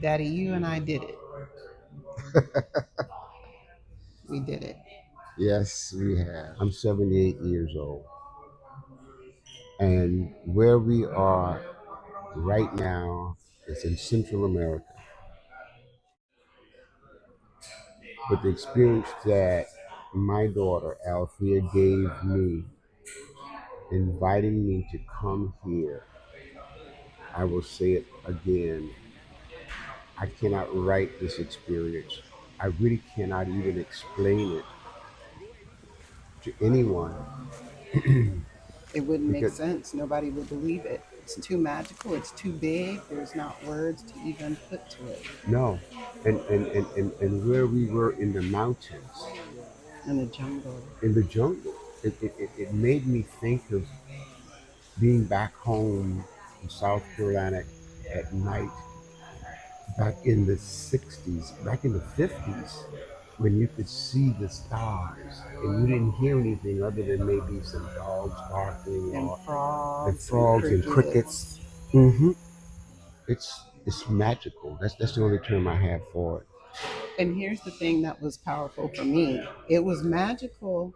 Daddy, you and I did it. We did it. Yes, we have. I'm 78 years old. And where we are right now is in Central America. But the experience that my daughter, Althea, gave me, inviting me to come here, I will say it again. I cannot write this experience. I really cannot even explain it to anyone It wouldn't make because sense. Nobody would believe it. It's too magical. It's too big. There's not words to even put to it. no. And where we were in the mountains, In the jungle. in the jungle, it made me think of being back home in South Carolina at night back in the 60s, back in the 50s, when you could see the stars and you didn't hear anything other than maybe some dogs barking And or and frogs and frogs and crickets. crickets. hmm it's magical. That's the only term I have for it. And here's the thing that was powerful for me. It was magical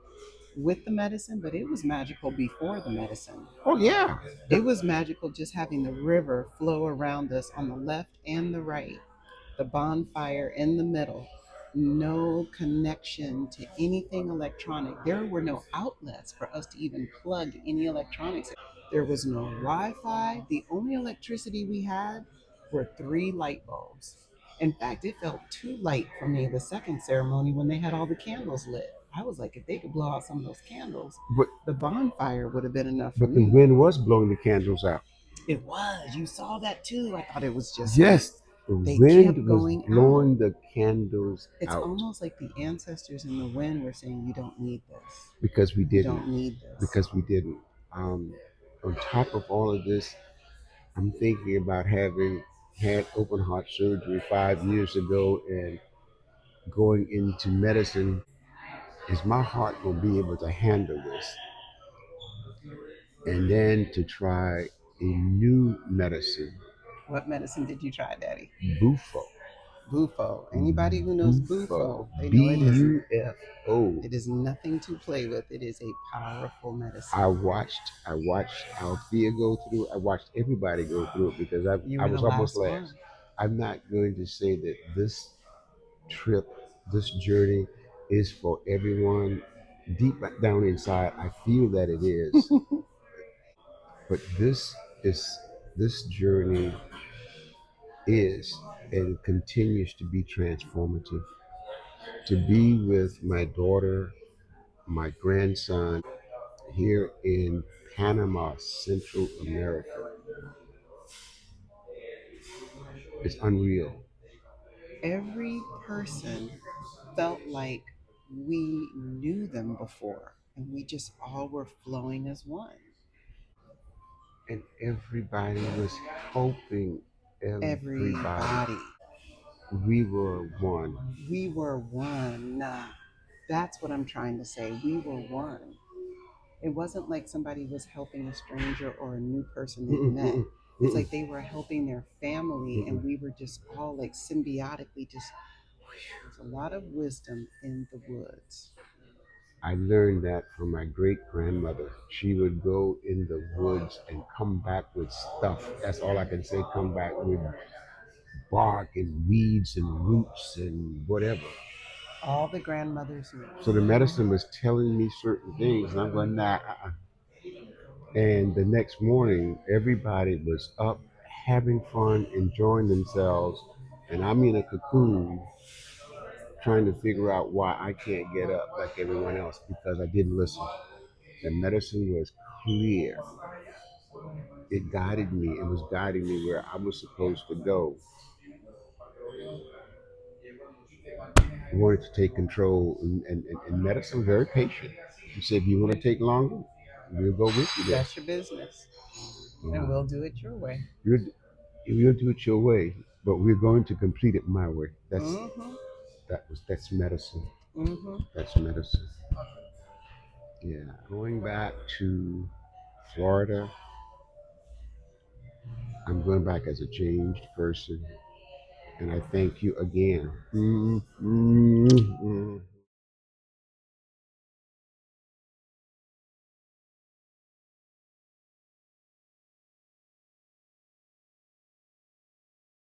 with the medicine, but it was magical before the medicine. Oh yeah. It was magical just having the river flow around us on the left and the right, the bonfire in the middle, no connection to anything electronic. There were no outlets for us to even plug any electronics. There was no Wi Fi. The only electricity we had were three light bulbs. In fact, it felt too light for me the second ceremony when they had all the candles lit. I was like, if they could blow out some of those candles, but the bonfire would have been enough for but the me. wind was blowing the candles out. It was. You saw that too. I thought it was just me. Yes, the They kept wind was going out. blowing the candles It's out almost like the ancestors in the wind were saying, you don't need this. because we You didn't. don't need this. Because we didn't. Um, on top of all of this, I'm thinking about having had open heart surgery 5 years ago and going into medicine. Is my heart going to be able to handle this? And then to try a new medicine, What medicine did you try, Daddy? Bufo. Bufo. Anybody who knows Bufo. Bufo, they know Bufo. it is nothing to play with. It is a powerful medicine. I watched Althea go through. I watched everybody go through it because You I were the was almost last last. one. I'm not going to say that this trip, this journey is for everyone. Deep down inside, I feel that it is. But is this journey is and continues to be transformative. To be with my daughter, my grandson here in Panama, Central America, is unreal. Every person felt like we knew them before and we just all were flowing as one. And everybody was helping everybody. Everybody. We were one. We were one. Nah, that's what I'm trying to say. We were one. It wasn't like somebody was helping a stranger or a new person they Mm-mm, met. mm-mm, It's mm-mm, like they were helping their family, and mm-mm. we were just all like symbiotically just. There's a lot of wisdom in the woods. I learned that from my great grandmother. She would go in the woods and come back with stuff. That's all I can say. Come back with bark and weeds and roots and whatever. All the grandmothers knew. So the medicine was telling me certain things, and I'm going, nah. And the next morning, everybody was up, having fun, enjoying themselves, and I'm in a cocoon trying to figure out why I can't get up like everyone else because I didn't listen. The medicine was clear. It guided me. It was guiding me where I was supposed to go. I wanted to take control, and medicine very patient. He said, if you want to take longer, we'll go with you there. That's your business, You and know, we'll do it your way. you'll, you'll do it your way, but we're going to complete it my way. Mm-hmm. That's medicine. Mm-hmm. That's medicine. Yeah. Going back to Florida, I'm going back as a changed person. And I thank you again.